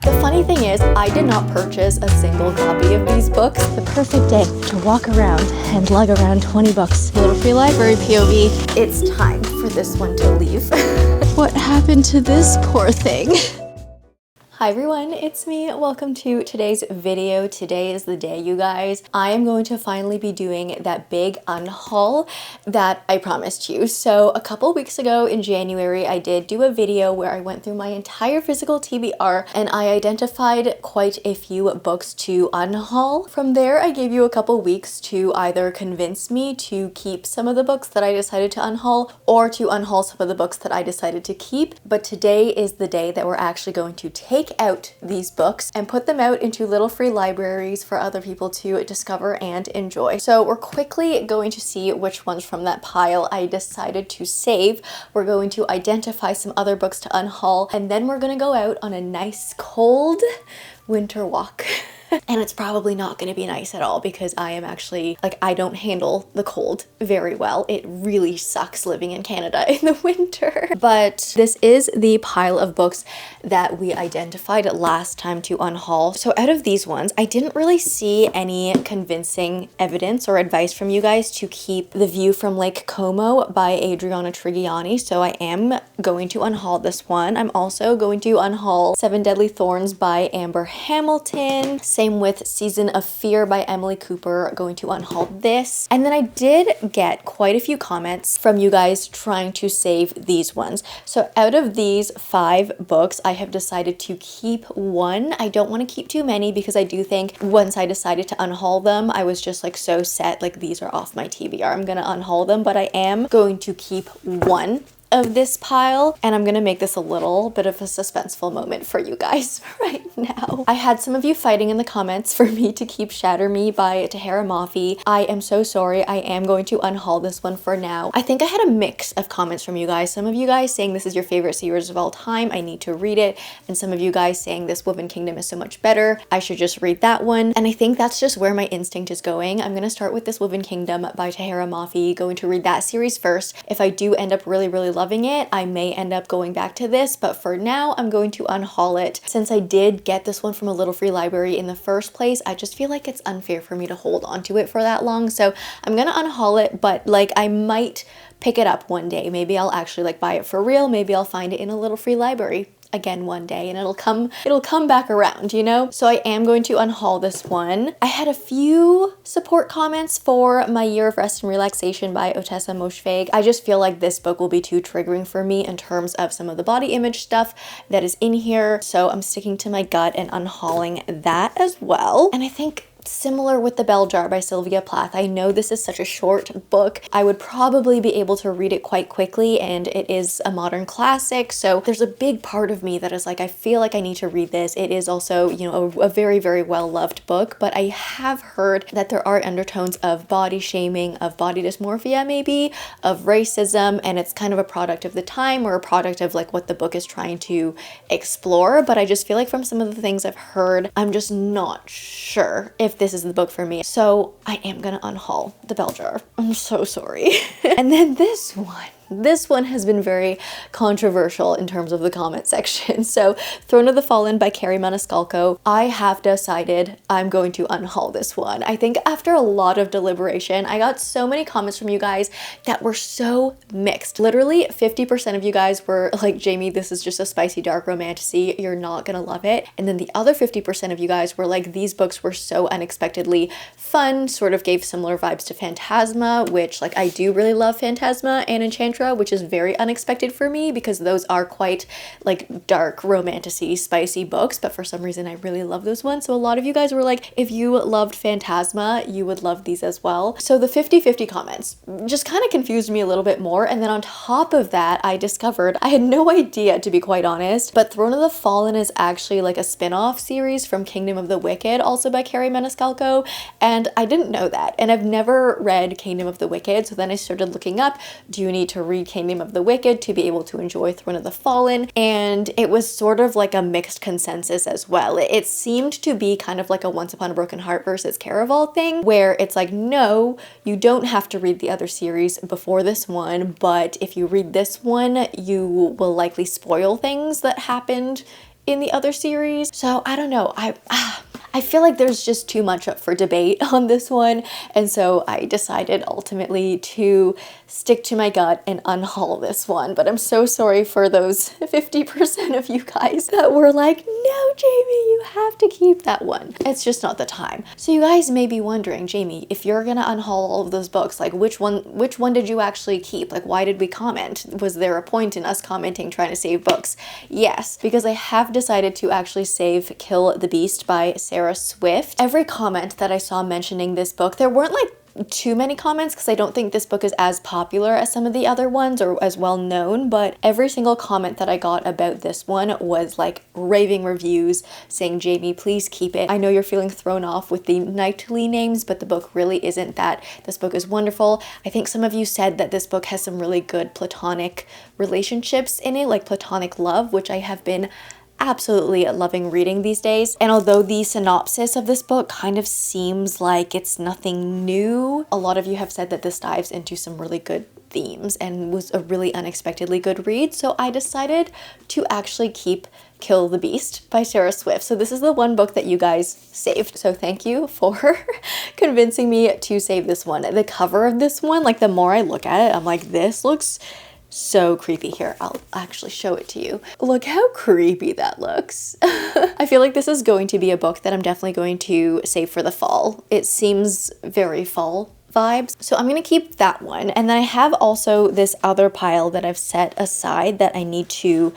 The funny thing is, I did not purchase a single copy of these books. The perfect day to walk around and lug around 20 books. Little Free Library POV. It's time for this one to leave. What happened to this poor thing? Hi everyone, it's me. Welcome to today's video. Today is the day, you guys. I am going to finally be doing that big unhaul that I promised you. So a couple weeks ago in January, I did do a video where I went through my entire physical TBR and I identified quite a few books to unhaul. From there, I gave you a couple weeks to either convince me to keep some of the books that I decided to unhaul or to unhaul some of the books that I decided to keep. But today is the day that we're actually going to take out these books and put them out into little free libraries for other people to discover and enjoy. So we're quickly going to see which ones from that pile I decided to save. We're going to identify some other books to unhaul, and then we're going to go out on a nice cold winter walk. And it's probably not going to be nice at all because I am actually, like, I don't handle the cold very well. It really sucks living in Canada in the winter. But this is the pile of books that we identified last time to unhaul. So out of these ones, I didn't really see any convincing evidence or advice from you guys to keep The View from Lake Como by Adriana Trigiani. So I am going to unhaul this one. I'm also going to unhaul Seven Deadly Thorns by Amber Hamilton. Same with Season of Fear by Emily Cooper, going to unhaul this. And then I did get quite a few comments from you guys trying to save these ones. So out of these 5 books, I have decided to keep one. I don't want to keep too many because I do think once I decided to unhaul them, I was just like so set, like these are off my TBR. I'm gonna unhaul them, but I am going to keep one of this pile, and I'm gonna make this a little bit of a suspenseful moment for you guys right now. I had some of you fighting in the comments for me to keep Shatter Me by Tahara Mafi. I am so sorry. I am going to unhaul this one for now. I think I had a mix of comments from you guys. Some of you guys saying this is your favorite series of all time, I need to read it, and some of you guys saying this Woven Kingdom is so much better, I should just read that one. And I think that's just where my instinct is going. I'm gonna start with this Woven Kingdom by Tahara Mafi, going to read that series first. If I do end up really loving it, I may end up going back to this, but for now I'm going to unhaul it. Since I did get this one from a little free library in the first place, I just feel like it's unfair for me to hold onto it for that long. So I'm gonna unhaul it, but like I might pick it up one day. Maybe I'll actually like buy it for real. Maybe I'll find it in a little free library again one day and it'll come back around, you know? So I am going to unhaul this one. I had a few support comments for My Year of Rest and Relaxation by Otessa Moshfegh. I just feel like this book will be too triggering for me in terms of some of the body image stuff that is in here. So I'm sticking to my gut and unhauling that as well. And I think similar with The Bell Jar by Sylvia Plath. I know this is such a short book. I would probably be able to read it quite quickly, and it is a modern classic. So there's a big part of me that is like, I feel like I need to read this. It is also, you know, a very well loved book, but I have heard that there are undertones of body shaming, of body dysmorphia maybe, of racism, and it's kind of a product of the time or a product of like what the book is trying to explore. But I just feel like from some of the things I've heard, I'm just not sure if this is the book for me. So I am gonna unhaul The Bell Jar. I'm so sorry. And then this one has been very controversial in terms of the comment section. So Throne of the Fallen by Carrie Maniscalco. I have decided I'm going to unhaul this one. I think after a lot of deliberation, I got so many comments from you guys that were so mixed. Literally 50% of you guys were like, Jamie, this is just a spicy dark romantasy. You're not gonna love it. And then the other 50% of you guys were like, these books were so unexpectedly fun, sort of gave similar vibes to Phantasma, which like I do really love Phantasma and Enchantress, which is very unexpected for me because those are quite like dark romantasy spicy books, but for some reason I really love those ones. So a lot of you guys were like, if you loved Phantasma, you would love these as well. So the 50-50 comments just kind of confused me a little bit more. And then on top of that, I discovered, I had no idea to be quite honest, but Throne of the Fallen is actually like a spin-off series from Kingdom of the Wicked, also by Carrie Maniscalco, and I didn't know that. And I've never read Kingdom of the Wicked, so then I started looking up, do you need to read Kingdom of the Wicked to be able to enjoy Throne of the Fallen? And it was sort of like a mixed consensus as well. It seemed to be kind of like a Once Upon a Broken Heart versus Caraval thing, where it's like, no, you don't have to read the other series before this one, but if you read this one, you will likely spoil things that happened in the other series. So I don't know. I feel like there's just too much up for debate on this one, and so I decided ultimately to stick to my gut and unhaul this one. But I'm so sorry for those 50% of you guys that were like, no, Jamie, you have to keep that one. It's just not the time. So you guys may be wondering, Jamie, if you're gonna unhaul all of those books, like which one did you actually keep? Like, why did we comment? Was there a point in us commenting trying to save books? Yes, because I have decided to actually save Kill the Beast by Sarah Swift. Every comment that I saw mentioning this book, there weren't like too many comments because I don't think this book is as popular as some of the other ones or as well known, but every single comment that I got about this one was like raving reviews saying, Jamie, please keep it. I know you're feeling thrown off with the knightly names, but the book really isn't that. This book is wonderful. I think some of you said that this book has some really good platonic relationships in it, like platonic love, which I have been absolutely loving reading these days. And although the synopsis of this book kind of seems like it's nothing new, a lot of you have said that this dives into some really good themes and was a really unexpectedly good read. So I decided to actually keep Kill the Beast by Sarah Swift. So this is the one book that you guys saved. So thank you for convincing me to save this one. The cover of this one, like the more I look at it, I'm like, this looks so creepy. Here, I'll actually show it to you. Look how creepy that looks. I feel like this is going to be a book that I'm definitely going to save for the fall. It seems very fall vibes. So I'm gonna keep that one. And then I have also this other pile that I've set aside that I need to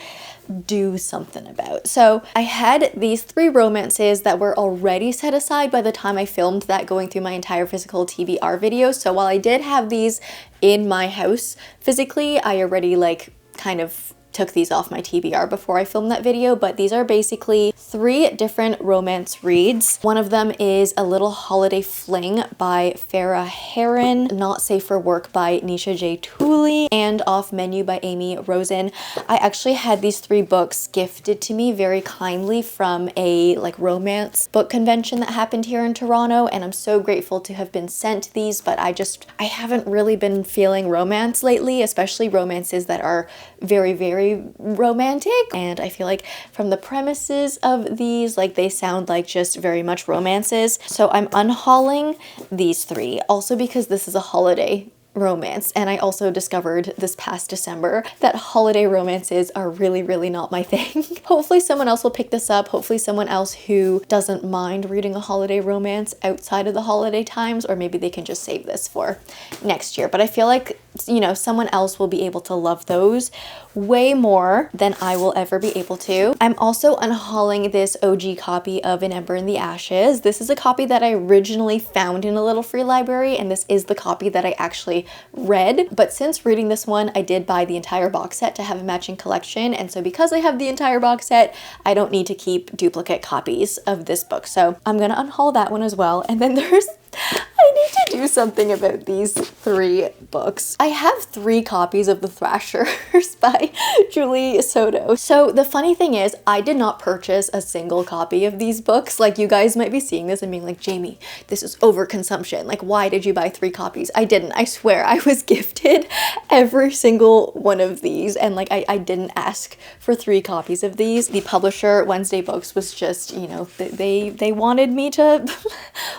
do something about. So I had these 3 romances that were already set aside by the time I filmed that, going through my entire physical TBR video. So while I did have these in my house physically, I already like kind of took these off my TBR before I filmed that video, but these are basically 3 different romance reads. One of them is A Little Holiday Fling by Farah Heron, Not Safe for Work by Nisha J. Tooley, and Off Menu by Amy Rosen. I actually had these 3 books gifted to me very kindly from a like romance book convention that happened here in Toronto, and I'm so grateful to have been sent these, but I haven't really been feeling romance lately, especially romances that are very romantic, and I feel like from the premises of these, like they sound like just very much romances. So I'm unhauling these 3, also because this is a holiday romance, and I also discovered this past December that holiday romances are really not my thing. Hopefully someone else will pick this up. Hopefully someone else who doesn't mind reading a holiday romance outside of the holiday times, or maybe they can just save this for next year. But I feel like, you know, someone else will be able to love those way more than I will ever be able to. I'm also unhauling this OG copy of An Ember in the Ashes. This is a copy that I originally found in a little free library, and this is the copy that I actually read. But since reading this one, I did buy the entire box set to have a matching collection, and so because I have the entire box set, I don't need to keep duplicate copies of this book. So I'm gonna unhaul that one as well. And then I need to do something about these 3 books. I have 3 copies of The Thrashers by Julie Soto. So the funny thing is, I did not purchase a single copy of these books. Like, you guys might be seeing this and being like, Jamie, this is overconsumption. Like, why did you buy 3 copies? I didn't. I swear, I was gifted every single one of these, and like I didn't ask for 3 copies of these. The publisher, Wednesday Books, was just, you know, they wanted me to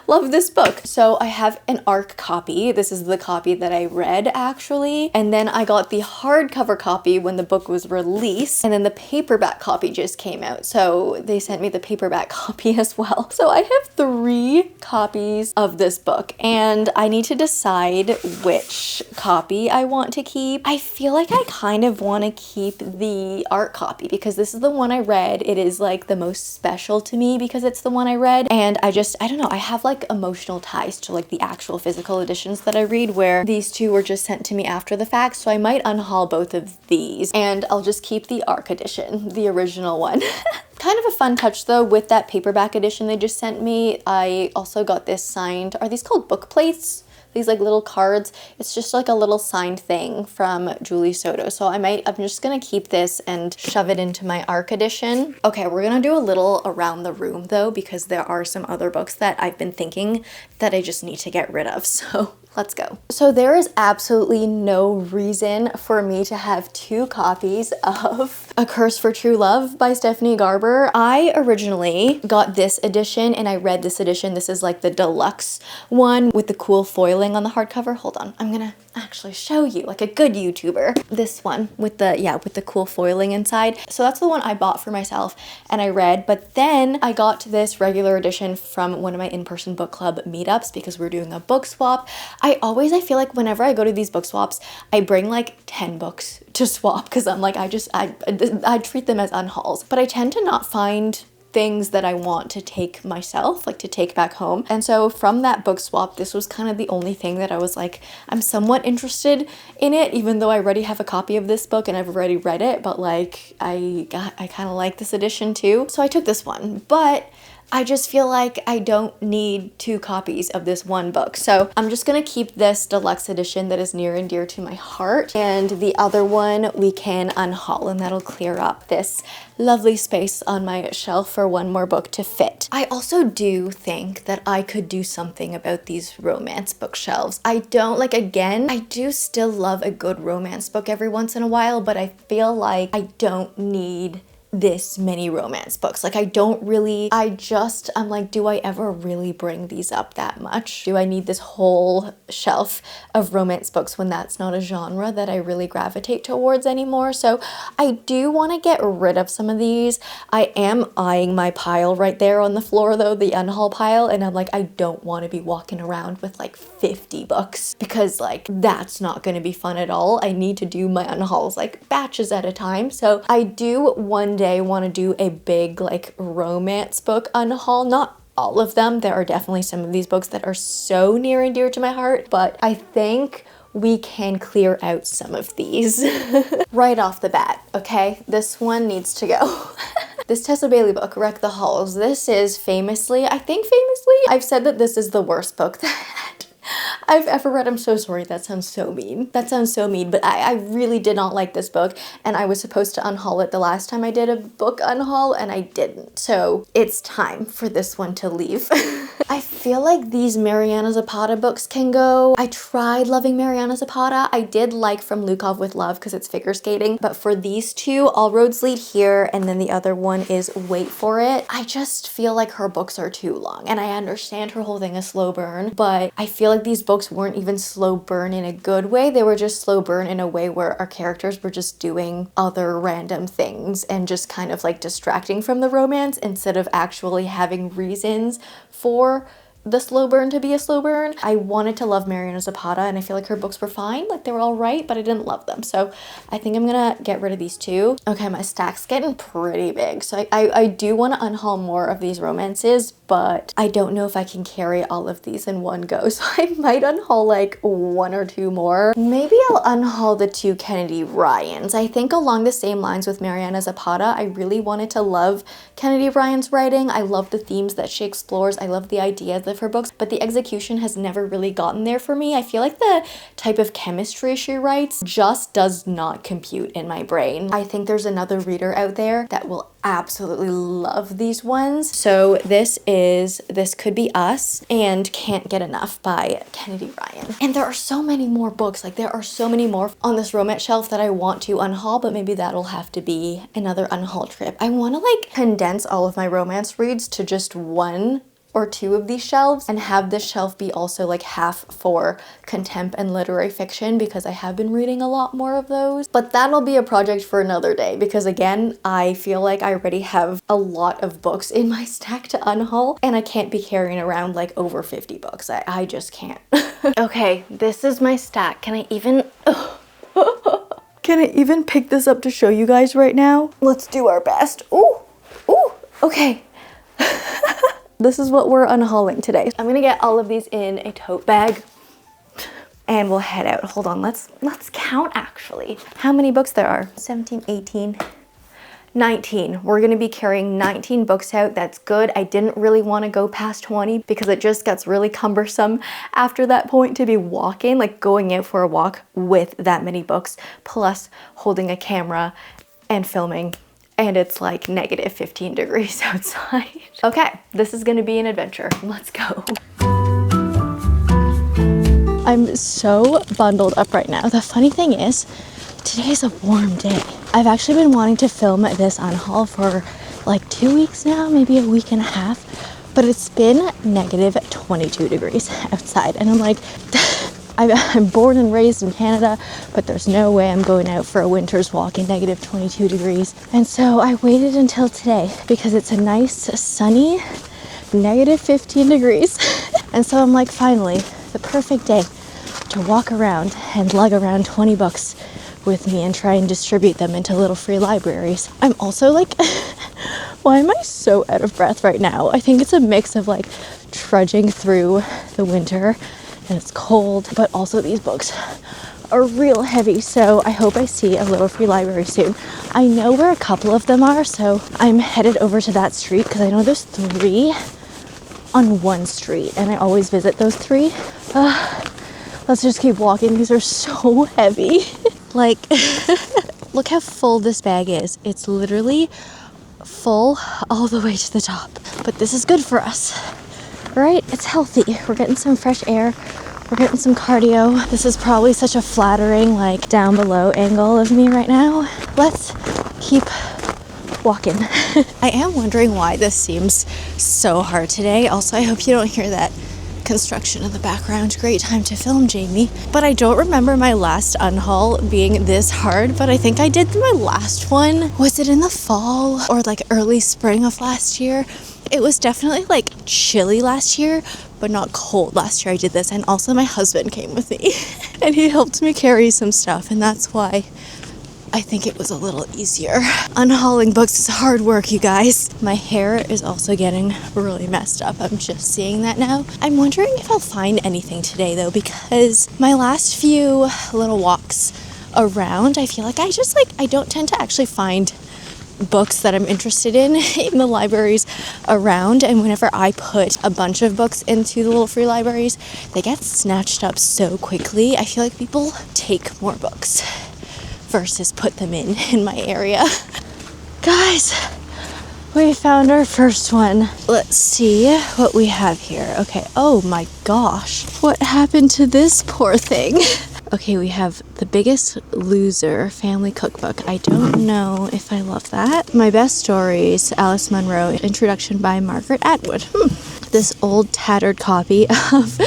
love this book. So I have an ARC copy. This is the copy that I read actually. And then I got the hardcover copy when the book was released. And then the paperback copy just came out. So they sent me the paperback copy as well. So I have 3 copies of this book, and I need to decide which copy I want to keep. I feel like I kind of want to keep the ARC copy because this is the one I read. It is like the most special to me because it's the one I read. And I don't know, I have like emotional ties to like the actual physical editions that I read, where these 2 were just sent to me after the fact. So I might unhaul both of these and I'll just keep the ARC edition, the original one. Kind of a fun touch though with that paperback edition they just sent me. I also got this signed, are these called book plates? These like little cards. It's just like a little signed thing from Julie Soto. So I'm just gonna keep this and shove it into my ARC edition. Okay, we're gonna do a little around the room though, because there are some other books that I've been thinking that I just need to get rid of. So Let's go. So there is absolutely no reason for me to have 2 copies of A Curse for True Love by Stephanie Garber. I originally got this edition and I read this edition. This is like the deluxe one with the cool foiling on the hardcover. Hold on, I'm gonna actually show you like a good YouTuber. This one with the, yeah, with the cool foiling inside. So that's the one I bought for myself and I read, but then I got this regular edition from one of my in-person book club meetups because we're doing a book swap. I feel like whenever I go to these book swaps, I bring like 10 books to swap because I'm like, I treat them as unhauls, but I tend to not find things that I want to take myself, like to take back home. And so from that book swap, this was kind of the only thing that I was like, I'm somewhat interested in it, even though I already have a copy of this book and I've already read it, but like I kind of like this edition too. So I took this one, but I just feel like I don't need 2 copies of this one book. So I'm just gonna keep this deluxe edition that is near and dear to my heart. And the other one we can unhaul and that'll clear up this lovely space on my shelf for one more book to fit. I also do think that I could do something about these romance bookshelves. I don't, like, again, I do still love a good romance book every once in a while, but I feel like I don't need this many romance books. Like, I don't really, I'm like, do I ever really bring these up that much? Do I need this whole shelf of romance books when that's not a genre that I really gravitate towards anymore? So I do want to get rid of some of these. I am eyeing my pile right there on the floor though, the unhaul pile, and I'm like, I don't want to be walking around with like 50 books because like that's not going to be fun at all. I need to do my unhauls like batches at a time. So I do one day want to do a big like romance book unhaul. Not all of them. There are definitely some of these books that are so near and dear to my heart, but I think we can clear out some of these right off the bat, okay? This one needs to go. This Tessa Bailey book, Wreck the Halls, this is famously, I've said that this is the worst book that I've ever read. I'm so sorry, that sounds so mean. That sounds so mean, but I really did not like this book, and I was supposed to unhaul it the last time I did a book unhaul, and I didn't. So it's time for this one to leave. I feel like these Mariana Zapata books can go. I tried loving Mariana Zapata. I did like From Lukov with Love because it's figure skating, but for these 2, All Roads Lead Here, and then the other one is Wait for It, I just feel like her books are too long, and I understand her whole thing is slow burn, but I feel like these books weren't even slow burn in a good way. They were just slow burn in a way where our characters were just doing other random things and just kind of like distracting from the romance instead of actually having reasons for the slow burn to be a slow burn. I wanted to love Mariana Zapata and I feel like her books were fine, like they were all right, but I didn't love them. So I think I'm gonna get rid of these 2. Okay, my stack's getting pretty big. So I do want to unhaul more of these romances, but I don't know if I can carry all of these in one go. So I might unhaul like 1 or 2 more. Maybe I'll unhaul the 2 Kennedy Ryans. I think along the same lines with Mariana Zapata, I really wanted to love Kennedy Ryan's writing. I love the themes that she explores. I love the ideas of her books, but the execution has never really gotten there for me. I feel like the type of chemistry she writes just does not compute in my brain. I think there's another reader out there that will absolutely love these ones. So this Could Be Us and Can't Get Enough by Kennedy Ryan. And there are so many more books, like there are so many more on this romance shelf that I want to unhaul, but maybe that'll have to be another unhaul trip. I want to like condense all of my romance reads to just 1 or 2 of these shelves and have this shelf be also like half for contempt and literary fiction because I have been reading a lot more of those. But that'll be a project for another day because again, I feel like I already have a lot of books in my stack to unhaul and I can't be carrying around like over 50 books. I just can't. Okay, this is my stack. Can I even pick this up to show you guys right now? Let's do our best. Ooh, okay. This is what we're unhauling today. I'm gonna get all of these in a tote bag and we'll head out. Hold on, let's count actually. How many books there are? 17, 18, 19. We're gonna be carrying 19 books out. That's good. I didn't really want to go past 20 because it just gets really cumbersome after that point to be walking, like going out for a walk with that many books, plus holding a camera and filming. And it's like negative 15 degrees outside. Okay, this is gonna be an adventure. Let's go. I'm so bundled up right now. The funny thing is, today's a warm day. I've actually been wanting to film this unhaul for like 2 weeks now, maybe a week and a half, but it's been negative 22 degrees outside. And I'm like, I'm born and raised in Canada, but there's no way I'm going out for a winter's walk in negative 22 degrees. And so I waited until today because it's a nice, sunny, negative 15 degrees. And so I'm like, finally, the perfect day to walk around and lug around 20 books with me and try and distribute them into little free libraries. I'm also like, why am I so out of breath right now? I think it's a mix of like trudging through the winter and it's cold, but also these books are real heavy. So I hope I see a little free library soon. I know where a couple of them are, so I'm headed over to that street because I know there's 3 on one street and I always visit those 3. Let's just keep walking. These are so heavy. Like, look how full this bag is. It's literally full all the way to the top. But this is good for us, right? It's healthy. We're getting some fresh air. We're getting some cardio. This is probably such a flattering, like, down below angle of me right now. Let's keep walking. I am wondering why this seems so hard today. Also, I hope you don't hear that construction in the background. Great time to film, Jamie. But I don't remember my last unhaul being this hard, but I think I did my last one. Was it in the fall or like early spring of last year? It was definitely like chilly last year, but not cold last year I did this. And also my husband came with me and he helped me carry some stuff, and that's why I think it was a little easier. Unhauling books is hard work, you guys. My hair is also getting really messed up. I'm just seeing that now. I'm wondering if I'll find anything today though, because my last few little walks around, I feel like I don't tend to actually find books that I'm interested in the libraries around. And whenever I put a bunch of books into the little free libraries, they get snatched up so quickly. I feel like people take more books versus put them in my area. Guys, we found our first one. Let's see what we have here. Okay, oh my gosh. What happened to this poor thing? Okay, we have The Biggest Loser Family Cookbook. I don't know if I love that. My Best Stories, Alice Munro, introduction by Margaret Atwood. This old tattered copy of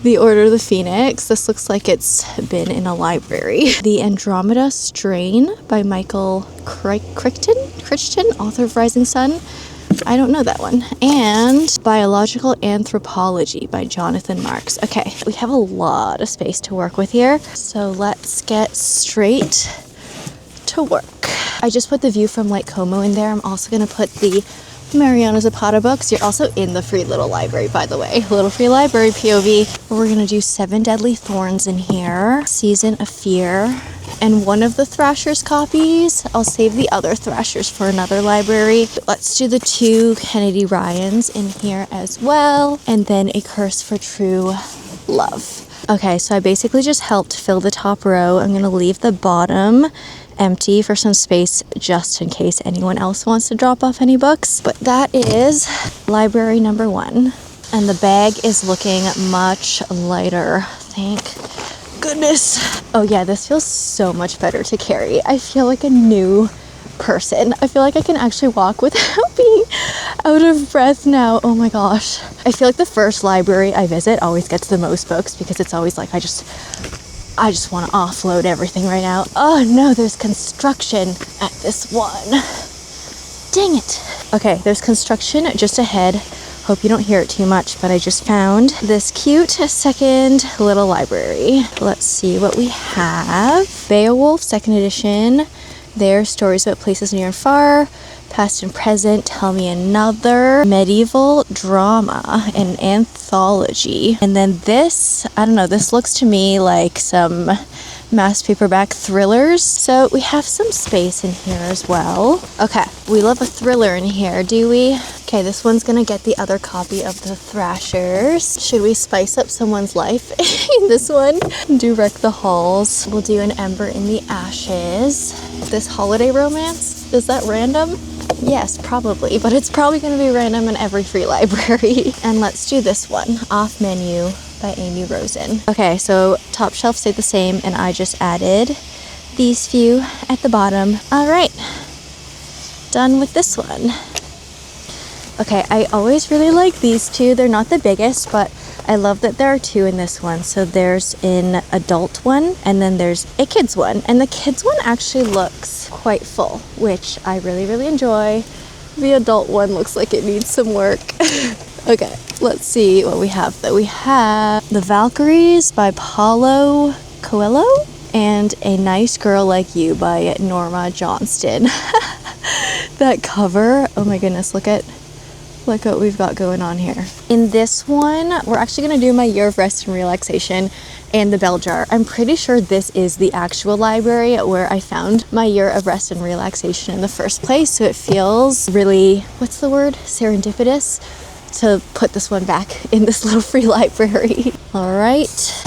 The Order of the Phoenix. This looks like it's been in a library. The Andromeda Strain by Michael Crichton, author of Rising Sun. I don't know that one. And Biological Anthropology by Jonathan Marks. Okay, we have a lot of space to work with here, so let's get straight to work. I just put The View from Lake Como in there. I'm also going to put the Mariana Zapata books. You're also in the free little library, by the way. Little free library POV. We're going to do 7 Deadly Thorns in here. Season of Fear. And one of the Thrashers copies. I'll save the other Thrashers for another library. Let's do the 2 Kennedy Ryans in here as well. And then A Curse for True Love. Okay, so I basically just helped fill the top row. I'm going to leave the bottom empty for some space just in case anyone else wants to drop off any books. But that is library number 1. And the bag is looking much lighter. Thank goodness. Oh yeah, this feels so much better to carry. I feel like a new person. I feel like I can actually walk without being out of breath now. Oh my gosh. I feel like the first library I visit always gets the most books because it's always like I just want to offload everything right now. Oh no, there's construction at this one. Dang it. Okay, there's construction just ahead. Hope you don't hear it too much, but I just found this cute second little library. Let's see what we have. Beowulf, 2nd edition. Their stories about places near and far. Past and present, tell me another. Medieval drama, an anthology. And then this, I don't know, this looks to me like some mass paperback thrillers. So we have some space in here as well. Okay, we love a thriller in here, do we? Okay, this one's gonna get the other copy of the Thrashers. Should we spice up someone's life in this one? Do Wreck the Halls. We'll do An Ember in the Ashes. This holiday romance, is that random? Yes, probably, but it's probably going to be random in every free library. And let's do this one, Off Menu by Amy Rosen. Okay, so top shelf stayed the same, and I just added these few at the bottom. All right, done with this one. Okay, I always really like these two. They're not the biggest, but I love that there are two in this one. So there's an adult one, and then there's a kids one. And the kids one actually looks quite full, which I really, really enjoy. The adult one looks like it needs some work. Okay, let's see what we have though. We have The Valkyries by Paulo Coelho and A Nice Girl Like You by Norma Johnston. That cover, oh my goodness, look what we've got going on here. In this one, we're actually gonna do my year of rest and relaxation and the bell jar. I'm pretty sure this is the actual library where I found my year of rest and relaxation in the first place. So it feels really, what's the word? Serendipitous to put this one back in this little free library. All right,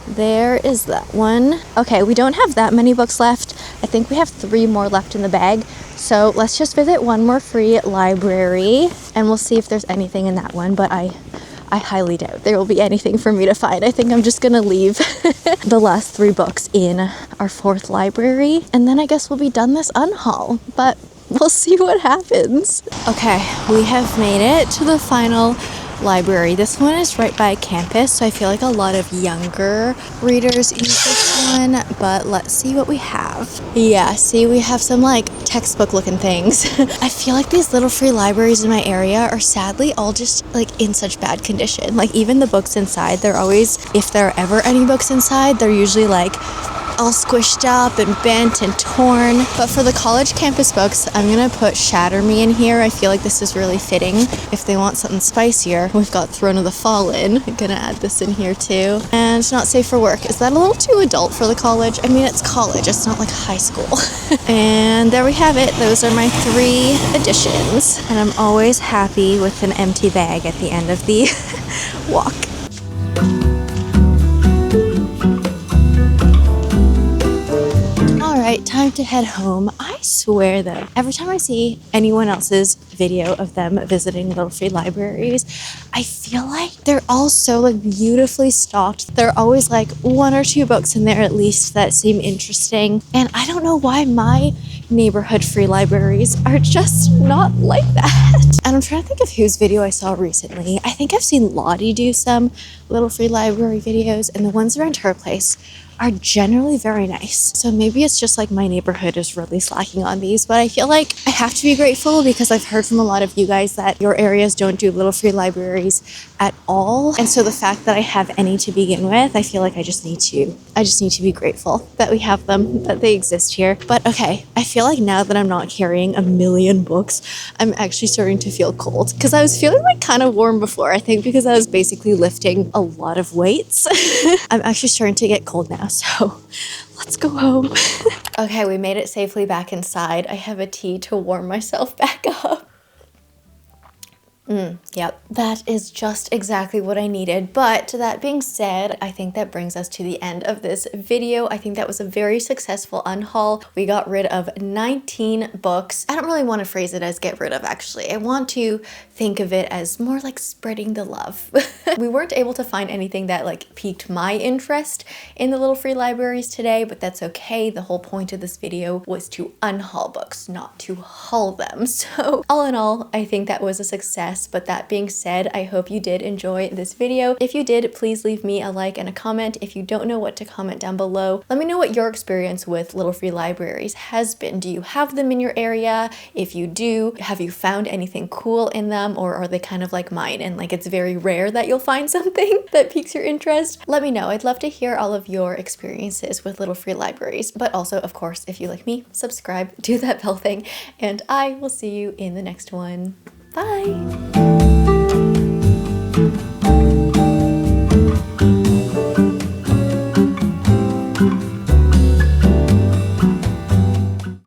there is that one. Okay, we don't have that many books left. I think we have 3 more left in the bag. So let's just visit one more free library and we'll see if there's anything in that one, but I highly doubt there will be anything for me to find. I think I'm just gonna leave the last 3 books in our 4th library, and then I guess we'll be done this unhaul, but we'll see what happens. Okay, we have made it to the final library. This one is right by campus, so I feel like a lot of younger readers use this one, but let's see what we have. Yeah, see, we have some like textbook looking things. I feel like these little free libraries in my area are sadly all just like in such bad condition. Like even the books inside, they're always, if there are ever any books inside, they're usually like all squished up and bent and torn. But for the college campus books, I'm gonna put Shatter Me in here. I feel like this is really fitting. If they want something spicier, we've got Throne of the Fallen. I'm gonna add this in here too. And Not Safe for Work. Is that a little too adult for the college? I mean, it's college, it's not like high school. And there we have it. Those are my 3 additions. And I'm always happy with an empty bag at the end of the walk. Alright, time to head home. I swear though, every time I see anyone else's video of them visiting little free libraries, I feel like they're all so like beautifully stocked. There are always like 1 or 2 books in there at least that seem interesting. And I don't know why my neighborhood free libraries are just not like that. And I'm trying to think of whose video I saw recently. I think I've seen Lottie do some little free library videos, and the ones around her place are generally very nice. So maybe it's just like my neighborhood is really slacking on these, but I feel like I have to be grateful because I've heard from a lot of you guys that your areas don't do little free libraries at all. And so the fact that I have any to begin with, I feel like I just need to be grateful that we have them, that they exist here. But okay, I feel like now that I'm not carrying a million books, I'm actually starting to feel cold because I was feeling like kind of warm before, I think because I was basically lifting a lot of weights. I'm actually starting to get cold now. So let's go home. Okay, we made it safely back inside. I have a tea to warm myself back up. Yep, that is just exactly what I needed. But that being said, I think that brings us to the end of this video. I think that was a very successful unhaul. We got rid of 19 books. I don't really want to phrase it as get rid of, actually. I want to think of it as more like spreading the love. We weren't able to find anything that like piqued my interest in the little free libraries today, but that's okay. The whole point of this video was to unhaul books, not to haul them. So all in all, I think that was a success. But that being said, I hope you did enjoy this video. If you did, please leave me a like and a comment. If you don't know what to comment down below, let me know what your experience with little free libraries has been. Do you have them in your area? If you do, have you found anything cool in them, or are they kind of like mine and like it's very rare that you'll find something that piques your interest? Let me know. I'd love to hear all of your experiences with little free libraries. But also, of course, if you like me, subscribe, do that bell thing, and I will see you in the next one. Bye!